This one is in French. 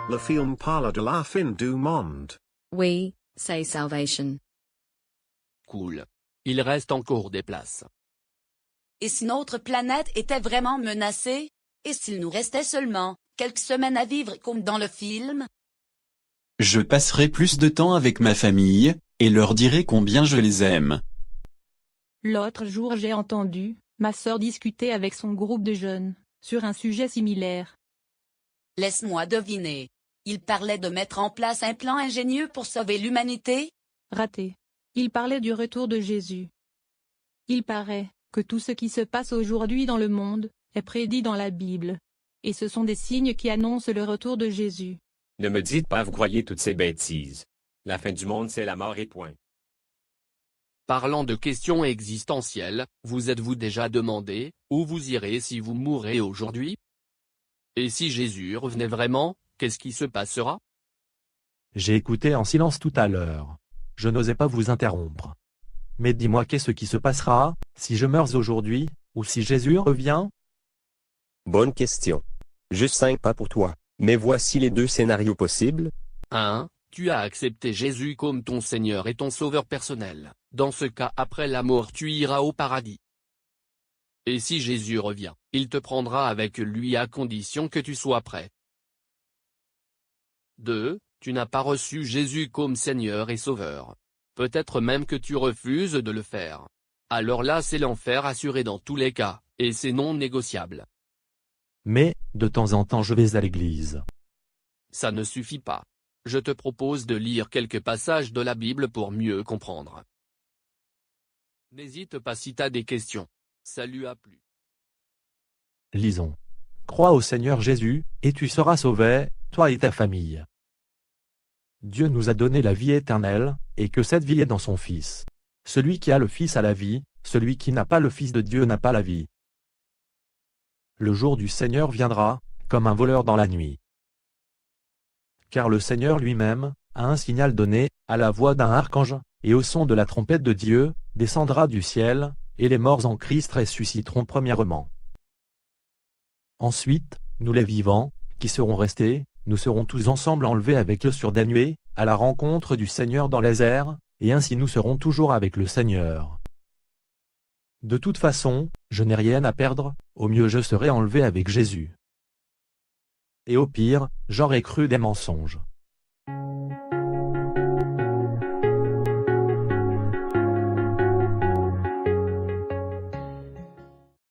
Le film parle de la fin du monde. We say salvation. Cool. Il reste encore des places. Et si notre planète était vraiment menacée? Et s'il nous restait seulement quelques semaines à vivre comme dans le film? Je passerai plus de temps avec ma famille, et leur dirai combien je les aime. L'autre jour j'ai entendu ma sœur discuter avec son groupe de jeunes sur un sujet similaire. Laisse-moi deviner. Il parlait de mettre en place un plan ingénieux pour sauver l'humanité? Raté. Il parlait du retour de Jésus. Il paraît que tout ce qui se passe aujourd'hui dans le monde est prédit dans la Bible. Et ce sont des signes qui annoncent le retour de Jésus. Ne me dites pas vous croyez toutes ces bêtises. La fin du monde c'est la mort et point. Parlant de questions existentielles, vous êtes-vous déjà demandé où vous irez si vous mourrez aujourd'hui? Et si Jésus revenait vraiment, qu'est-ce qui se passera? J'ai écouté en silence tout à l'heure. Je n'osais pas vous interrompre. Mais dis-moi qu'est-ce qui se passera, si je meurs aujourd'hui, ou si Jésus revient? Bonne question. Juste 5 pas pour toi. Mais voici les deux scénarios possibles. 1. Tu as accepté Jésus comme ton Seigneur et ton Sauveur personnel. Dans ce cas, après la mort, tu iras au paradis. Et si Jésus revient, il te prendra avec lui à condition que tu sois prêt. 2. Tu n'as pas reçu Jésus comme Seigneur et Sauveur. Peut-être même que tu refuses de le faire. Alors là, c'est l'enfer assuré dans tous les cas, et c'est non négociable. Mais, de temps en temps je vais à l'église. Ça ne suffit pas. Je te propose de lire quelques passages de la Bible pour mieux comprendre. N'hésite pas si t'as des questions. Salut, à plus. Lisons. Crois au Seigneur Jésus, et tu seras sauvé, toi et ta famille. Dieu nous a donné la vie éternelle, et que cette vie est dans son Fils. Celui qui a le Fils a la vie, celui qui n'a pas le Fils de Dieu n'a pas la vie. Le jour du Seigneur viendra, comme un voleur dans la nuit. Car le Seigneur lui-même, à un signal donné, à la voix d'un archange, et au son de la trompette de Dieu, descendra du ciel, et les morts en Christ ressusciteront premièrement. Ensuite, nous les vivants, qui serons restés, nous serons tous ensemble enlevés avec eux sur des nuées, à la rencontre du Seigneur dans les airs, et ainsi nous serons toujours avec le Seigneur. De toute façon, je n'ai rien à perdre, au mieux je serai enlevé avec Jésus. Et au pire, j'aurais cru des mensonges.